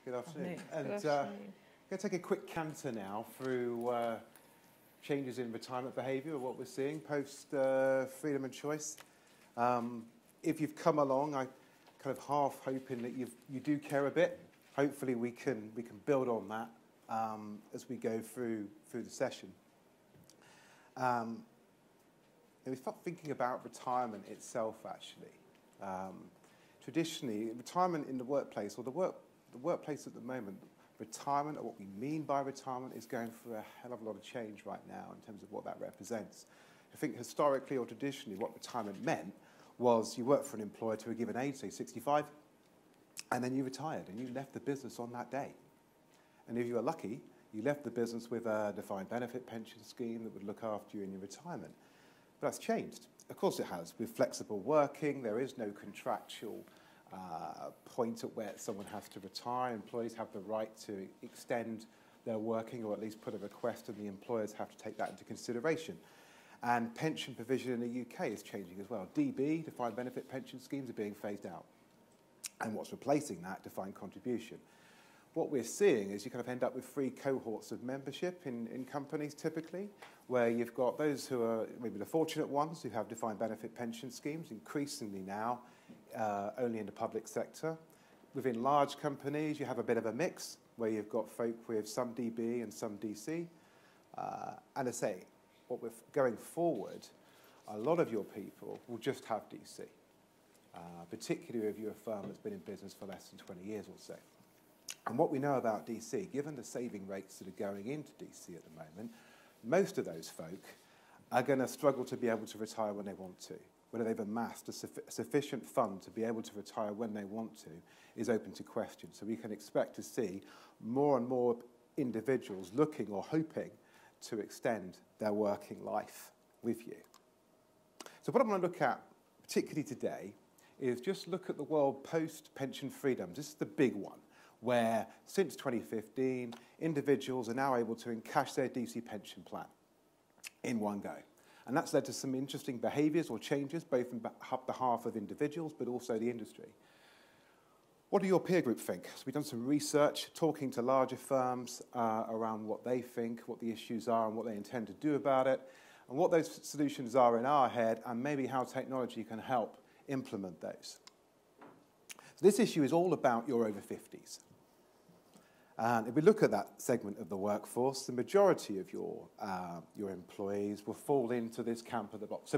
Good afternoon. And Good I'm afternoon. going to take a quick canter now through changes in retirement behaviour, what we're seeing post freedom and choice. If you've come along, I kind of half hoping that you do care a bit. Hopefully we can build on that as we go through the session. And we start thinking about retirement itself, actually. Traditionally, retirement in the workplace, or the workplace at the moment, retirement, or what we mean by retirement, is going through a hell of a lot of change right now in terms of what that represents. I think historically or traditionally, what retirement meant was you worked for an employer to a given age, say 65, and then you retired and you left the business on that day. And if you were lucky, you left the business with a defined benefit pension scheme that would look after you in your retirement. But that's changed. Of course it has. With flexible working, there is no contractual point at where someone has to retire. Employees have the right to extend their working, or at least put a request, and the employers have to take that into consideration. And pension provision in the UK is changing as well. DB, defined benefit pension schemes, are being phased out. And what's replacing that? Defined contribution. What we're seeing is you kind of end up with three cohorts of membership in companies typically, where you've got those who are maybe the fortunate ones who have defined benefit pension schemes, increasingly now only in the public sector. Within large companies, you have a bit of a mix, where you've got folk with some DB and some DC. And I say, what we're going forward, a lot of your people will just have DC, particularly if you're a firm that's been in business for less than 20 years or so. And what we know about DC, given the saving rates that are going into DC at the moment, most of those folk are going to struggle to be able to retire when they want to. Whether they've amassed a sufficient fund to be able to retire when they want to is open to question. So we can expect to see more and more individuals looking or hoping to extend their working life with you. So what I'm going to look at, particularly today, is just look at the world post-pension freedoms. This is the big one, where since 2015, individuals are now able to encash their DC pension plan in one go. And that's led to some interesting behaviours or changes, both on behalf of individuals, but also the industry. What do your peer group think? So we've done some research, talking to larger firms around what they think, what the issues are, and what they intend to do about it, and what those solutions are in our head, and maybe how technology can help implement those. So this issue is all about your over 50s. And if we look at that segment of the workforce, the majority of your employees will fall into this camp at the bottom. So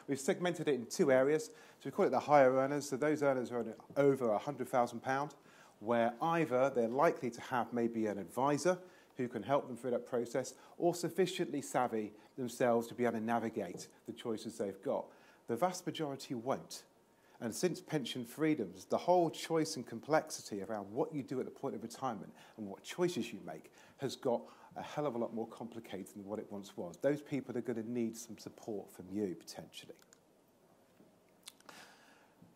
we've segmented it in two areas. So we call it the higher earners. So those earners are earning over £100,000, where either they're likely to have maybe an advisor who can help them through that process, or sufficiently savvy themselves to be able to navigate the choices they've got. The vast majority won't. And since pension freedoms, the whole choice and complexity around what you do at the point of retirement and what choices you make has got a hell of a lot more complicated than what it once was. Those people are going to need some support from you, potentially.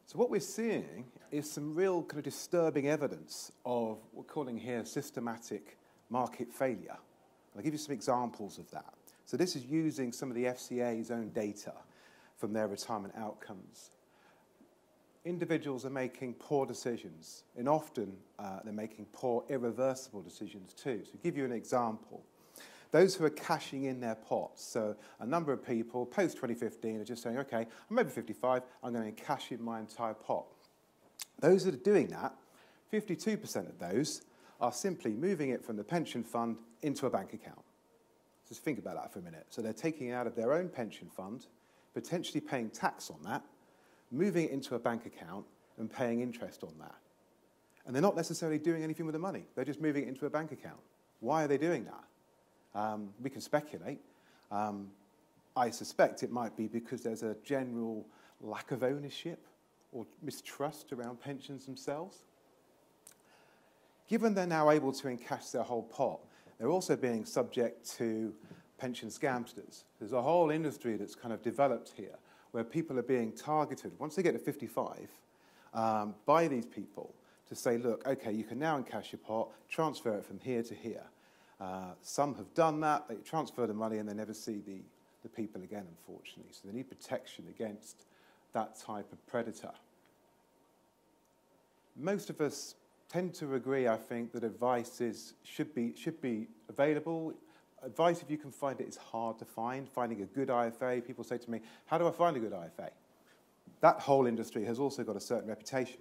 So what we're seeing is some real kind of disturbing evidence of what we're calling here systematic market failure. I'll give you some examples of that. So this is using some of the FCA's own data from their retirement outcomes. Individuals are making poor decisions, and often they're making poor, irreversible decisions too. So to give you an example, those who are cashing in their pots, so a number of people post-2015 are just saying, okay, I'm over 55, I'm going to cash in my entire pot. Those that are doing that, 52% of those are simply moving it from the pension fund into a bank account. Just think about that for a minute. So they're taking it out of their own pension fund, potentially paying tax on that, moving it into a bank account and paying interest on that. And they're not necessarily doing anything with the money. They're just moving it into a bank account. Why are they doing that? We can speculate. I suspect it might be because there's a general lack of ownership or mistrust around pensions themselves. Given they're now able to encash their whole pot, they're also being subject to pension scamsters. There's a whole industry that's kind of developed here, where people are being targeted, once they get to 55, by these people to say, look, okay, you can now encash your pot, transfer it from here to here. Some have done that, they transfer the money and they never see the people again, unfortunately. So they need protection against that type of predator. Most of us tend to agree, I think, that advice should be available. Advice, if you can find it, is hard to find. Finding a good IFA, people say to me, how do I find a good IFA? That whole industry has also got a certain reputation.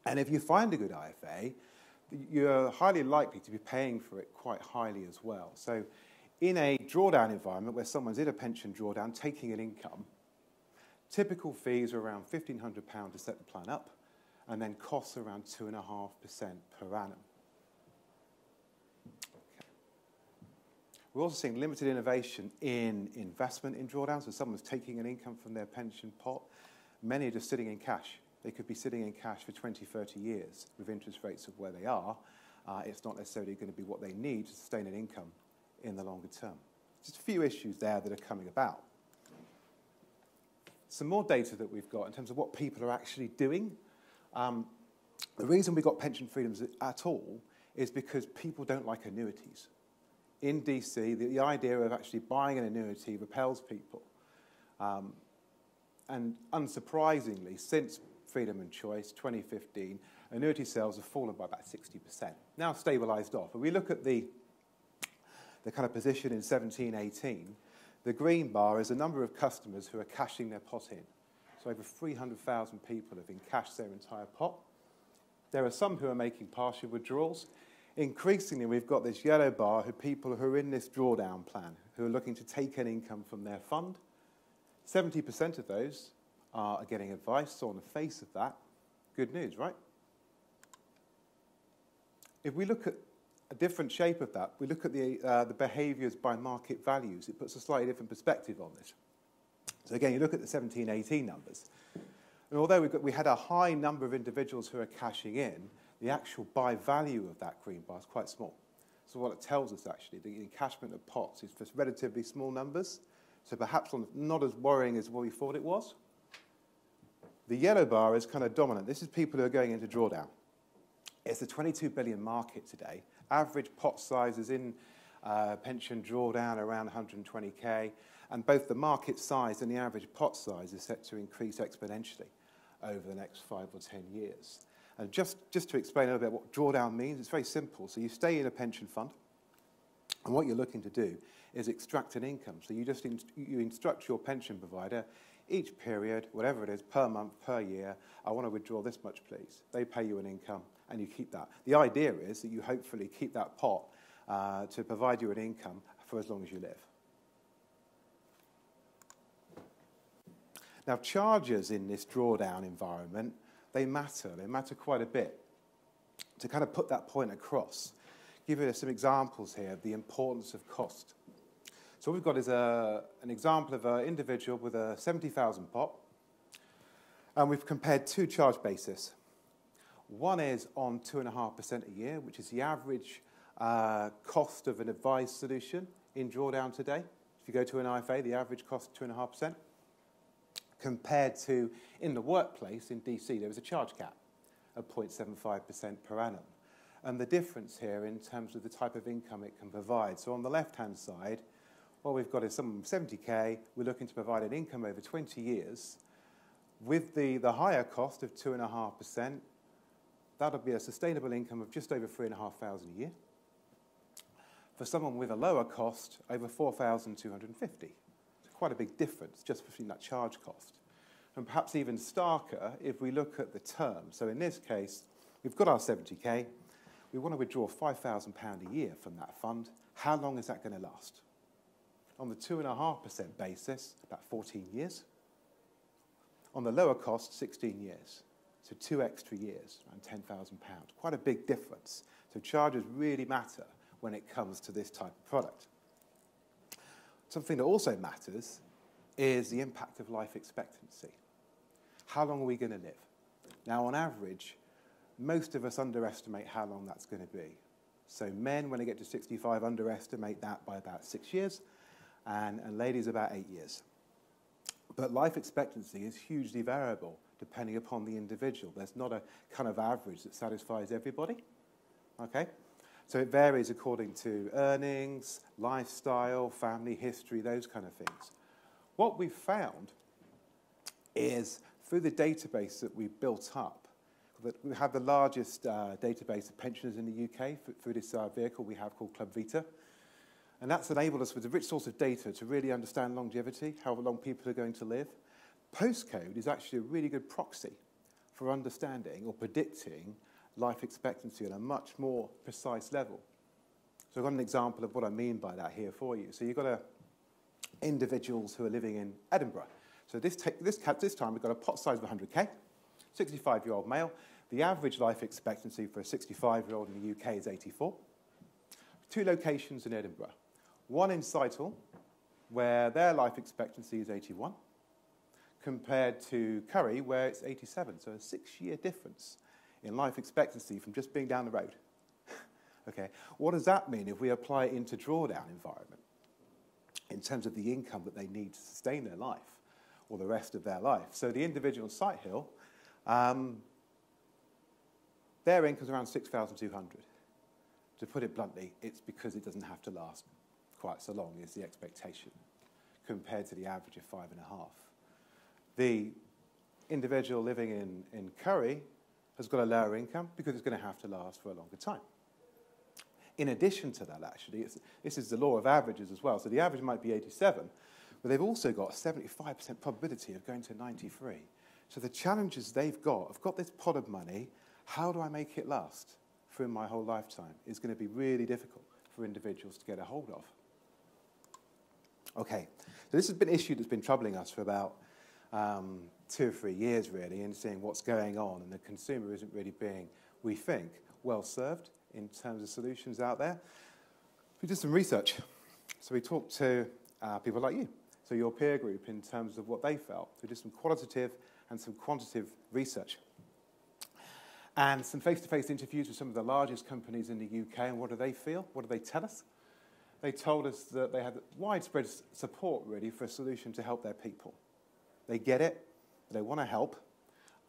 And if you find a good IFA, you're highly likely to be paying for it quite highly as well. So in a drawdown environment where someone's in a pension drawdown taking an income, typical fees are around £1,500 to set the plan up, and then costs around 2.5% per annum. Okay. We're also seeing limited innovation in investment in drawdowns. So someone's taking an income from their pension pot. Many are just sitting in cash. They could be sitting in cash for 20, 30 years with interest rates of where they are. It's not necessarily going to be what they need to sustain an income in the longer term. Just a few issues there that are coming about. Some more data that we've got in terms of what people are actually doing. The reason we got pension freedoms at all is because people don't like annuities. In DC, the idea of actually buying an annuity repels people. And unsurprisingly, since Freedom and Choice 2015, annuity sales have fallen by about 60%. Now stabilised off. But we look at the kind of position in 17-18, the green bar is the number of customers who are cashing their pot in. So over 300,000 people have encashed their entire pot. There are some who are making partial withdrawals. Increasingly, we've got this yellow bar who people who are in this drawdown plan, who are looking to take an income from their fund. 70% of those are getting advice, so on the face of that, good news, right? If we look at a different shape of that, we look at the behaviours by market values. It puts a slightly different perspective on this. So again, you look at the 17-18 numbers, and although we had a high number of individuals who are cashing in, the actual buy value of that green bar is quite small. So what it tells us actually, the encashment of pots is for relatively small numbers, so perhaps not as worrying as what we thought it was. The yellow bar is kind of dominant. This is people who are going into drawdown. It's a 22 billion market today. Average pot sizes in pension drawdown around 120k, and both the market size and the average pot size is set to increase exponentially over the next 5 or 10 years. And just to explain a little bit what drawdown means, it's very simple. So you stay in a pension fund, and what you're looking to do is extract an income. So you just you instruct your pension provider each period, whatever it is, per month, per year, I want to withdraw this much, please. They pay you an income, and you keep that. The idea is that you hopefully keep that pot to provide you an income for as long as you live. Now, charges in this drawdown environment, they matter. They matter quite a bit. To kind of put that point across, give you some examples here of the importance of cost. So what we've got is an example of an individual with a 70,000 pot, and we've compared two charge bases. One is on 2.5% a year, which is the average cost of an advised solution in drawdown today. If you go to an IFA, the average cost is 2.5%. Compared to, in the workplace in DC, there was a charge cap of 0.75% per annum. And the difference here in terms of the type of income it can provide. So on the left-hand side, what we've got is someone with 70k, we're looking to provide an income over 20 years. With the higher cost of 2.5%, that'll be a sustainable income of just over 3,500 a year. For someone with a lower cost, over 4,250. Quite a big difference just between that charge cost. And perhaps even starker if we look at the term. So in this case, we've got our 70k. We want to withdraw £5,000 a year from that fund. How long is that going to last? On the 2.5% basis, about 14 years. On the lower cost, 16 years. So 2 extra years, around £10,000. Quite a big difference. So charges really matter when it comes to this type of product. Something that also matters is the impact of life expectancy. How long are we going to live? Now, on average, most of us underestimate how long that's going to be. So men, when they get to 65, underestimate that by about 6 years, and ladies about 8 years. But life expectancy is hugely variable depending upon the individual. There's not a kind of average that satisfies everybody. Okay? So it varies according to earnings, lifestyle, family history, those kind of things. What we've found is, through the database that we've built up, We have the largest database of pensioners in the UK through this vehicle we have called Club Vita. And that's enabled us with a rich source of data to really understand longevity, how long people are going to live. Postcode is actually a really good proxy for understanding or predicting life expectancy on a much more precise level. So I've got an example of what I mean by that here for you. So you've got individuals who are living in Edinburgh. So this time we've got a pot size of 100k, 65-year-old male. The average life expectancy for a 65-year-old in the UK is 84. 2 locations in Edinburgh. One in Sidehall, where their life expectancy is 81, compared to Curry, where it's 87. So a 6-year difference in life expectancy from just being down the road. Okay, what does that mean if we apply it into drawdown environment in terms of the income that they need to sustain their life or the rest of their life? So the individual in Sighthill, their income is around 6,200. To put it bluntly, it's because it doesn't have to last quite so long is the expectation compared to the average of 5.5. The individual living in Curry has got a lower income because it's going to have to last for a longer time. In addition to that, actually, this is the law of averages as well. So the average might be 87, but they've also got a 75% probability of going to 93. So the challenges they've got, I've got this pot of money, how do I make it last through my whole lifetime, is going to be really difficult for individuals to get a hold of. Okay, so this has been an issue that's been troubling us for about 2 or 3 years, really, in seeing what's going on, and the consumer isn't really being, we think, well served in terms of solutions out there. We did some research. So we talked to people like you, so your peer group, in terms of what they felt. We did some qualitative and some quantitative research. And some face-to-face interviews with some of the largest companies in the UK, and what do they feel? What do they tell us? They told us that they had widespread support, really, for a solution to help their people. They get it, they want to help,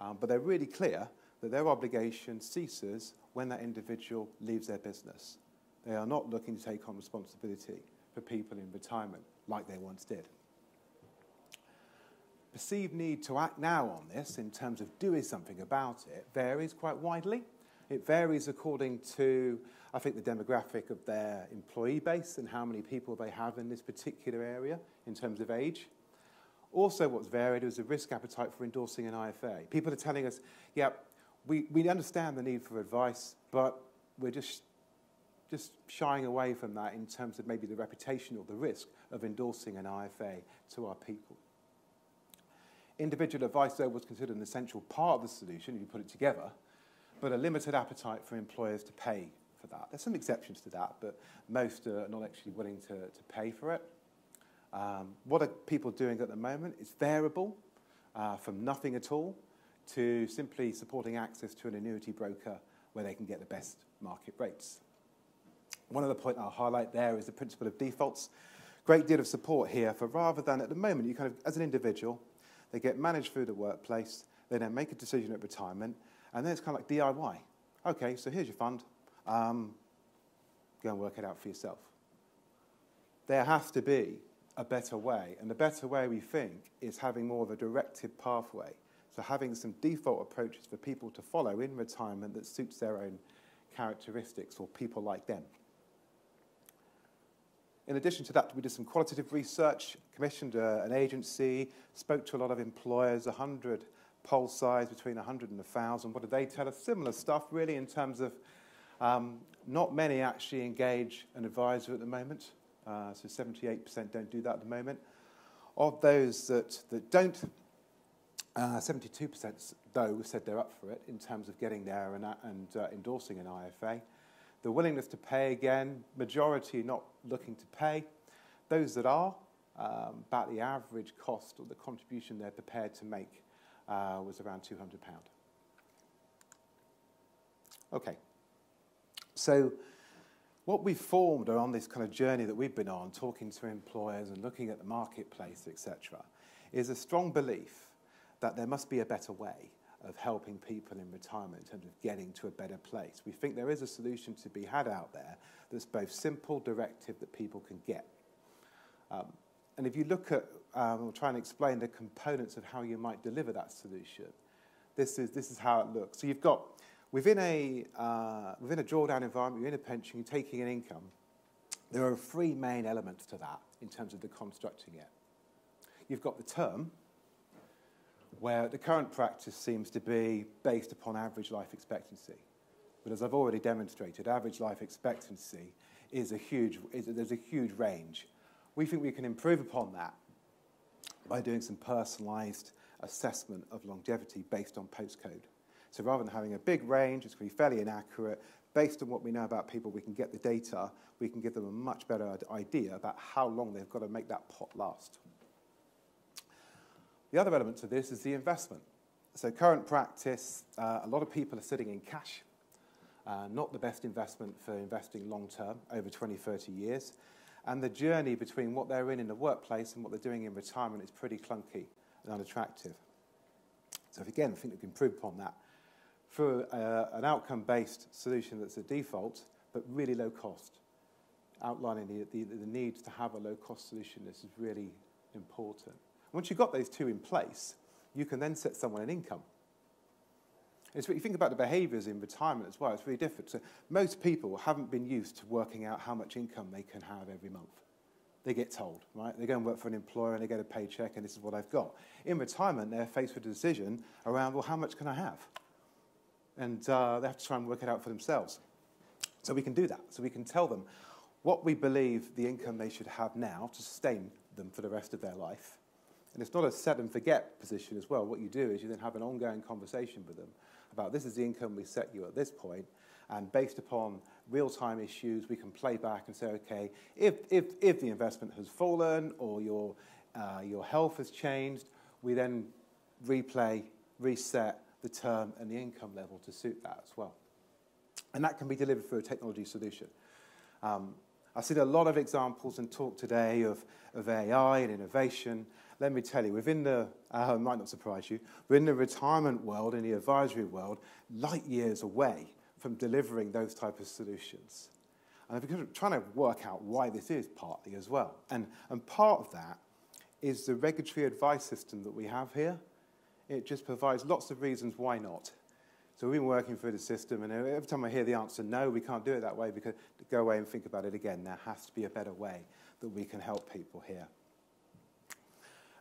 but they're really clear that their obligation ceases when that individual leaves their business. They are not looking to take on responsibility for people in retirement like they once did. Perceived need to act now on this in terms of doing something about it varies quite widely. It varies according to, I think, the demographic of their employee base and how many people they have in this particular area in terms of age. Also, what's varied is the risk appetite for endorsing an IFA. People are telling us, yeah, we understand the need for advice, but we're just shying away from that in terms of maybe the reputation or the risk of endorsing an IFA to our people. Individual advice, though, was considered an essential part of the solution if you put it together, but a limited appetite for employers to pay for that. There's some exceptions to that, but most are not actually willing to pay for it. What are people doing at the moment? It's variable from nothing at all to simply supporting access to an annuity broker where they can get the best market rates. One other point I'll highlight there is the principle of defaults. Great deal of support here for, rather than at the moment, you kind of, as an individual, they get managed through the workplace, they then make a decision at retirement, and then it's kind of like DIY. Okay, so here's your fund. Go and work it out for yourself. There has to be a better way, and the better way, we think, is having more of a directive pathway. So having some default approaches for people to follow in retirement that suits their own characteristics or people like them. In addition to that, we did some qualitative research, commissioned an agency, spoke to a lot of employers, 100 poll size between 100 and 1,000. What did they tell us? Similar stuff, really, in terms of not many actually engage an advisor at the moment. So 78% don't do that at the moment. Of those that don't, 72% though said they're up for it in terms of getting there and endorsing an IFA. The willingness to pay, again, majority not looking to pay. Those that are, about the average cost or the contribution they're prepared to make was around £200. Okay, so what we've formed on this kind of journey that we've been on, talking to employers and looking at the marketplace, etc., is a strong belief that there must be a better way of helping people in retirement in terms of getting to a better place. We think there is a solution to be had out there that's both simple, directive, that people can get. And if you look at, we'll try and explain the components of how you might deliver that solution, This is how it looks. So you've got, within a drawdown environment, within a pension, you're taking an income. There are three main elements to that in terms of the constructing it. You've got the term, where the current practice seems to be based upon average life expectancy. But as I've already demonstrated, average life expectancy there's a huge range. We think we can improve upon that by doing some personalised assessment of longevity based on postcode. So rather than having a big range, it's going to be fairly inaccurate. Based on what we know about people, we can get the data, we can give them a much better idea about how long they've got to make that pot last. The other element to this is the investment. So current practice, a lot of people are sitting in cash, not the best investment for investing long term, over 20, 30 years. And the journey between what they're in the workplace and what they're doing in retirement is pretty clunky and unattractive. So if, again, I think we can improve upon that through an outcome-based solution that's a default, but really low cost. Outlining the need to have a low-cost solution, this is really important. Once you've got those two in place, you can then set someone an income. It's what you think about the behaviours in retirement as well, it's really different. So most people haven't been used to working out how much income they can have every month. They get told, right? They go and work for an employer and they get a paycheck and this is what I've got. In retirement, they're faced with a decision around, well, how much can I have? And they have to try and work it out for themselves. So we can do that. So we can tell them what we believe the income they should have now to sustain them for the rest of their life. And it's not a set and forget position as well. What you do is you then have an ongoing conversation with them about this is the income we set you at this point, and based upon real-time issues, we can play back and say, okay, if the investment has fallen or your health has changed, we then reset the term and the income level to suit that as well. And that can be delivered through a technology solution. I've seen a lot of examples and talk today of AI and innovation. Let me tell you, within the, it might not surprise you, within the retirement world, in the advisory world, light years away from delivering those type of solutions. And I'm trying to work out why this is partly as well. And part of that is the regulatory advice system that we have here. It just provides lots of reasons why not. So we've been working through the system, and every time I hear the answer, no, we can't do it that way, because go away and think about it again. There has to be a better way that we can help people here.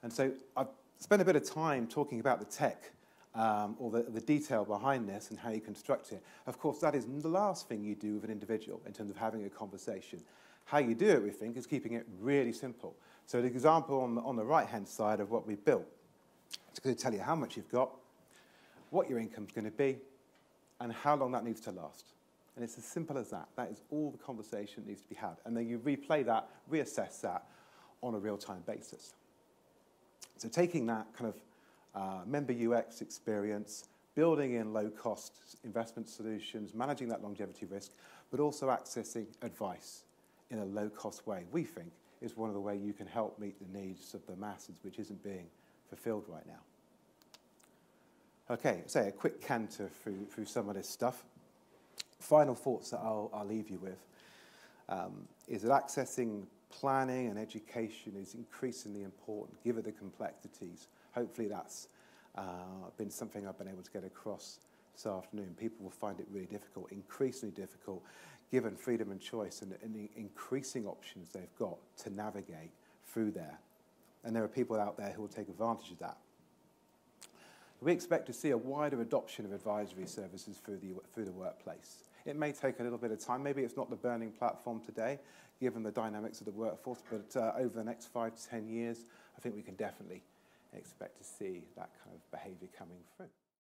And so I've spent a bit of time talking about the tech, or the detail behind this and how you construct it. Of course, that is the last thing you do with an individual in terms of having a conversation. How you do it, we think, is keeping it really simple. So the example on the right-hand side of what we've built, it's going to tell you how much you've got, what your income's going to be, and how long that needs to last. And it's as simple as that. That is all the conversation that needs to be had. And then you replay that, reassess that on a real-time basis. So taking that kind of member UX experience, building in low-cost investment solutions, managing that longevity risk, but also accessing advice in a low-cost way, we think is one of the ways you can help meet the needs of the masses, which isn't being fulfilled right now. Okay, so a quick canter through some of this stuff. Final thoughts that I'll leave you with is that accessing planning and education is increasingly important, given the complexities. Hopefully that's been something I've been able to get across this afternoon. People will find it really difficult, increasingly difficult, given freedom and choice and the increasing options they've got to navigate through there. And there are people out there who will take advantage of that. We expect to see a wider adoption of advisory services through the workplace. It may take a little bit of time. Maybe it's not the burning platform today, given the dynamics of the workforce, but over the next 5 to 10 years, I think we can definitely expect to see that kind of behaviour coming through.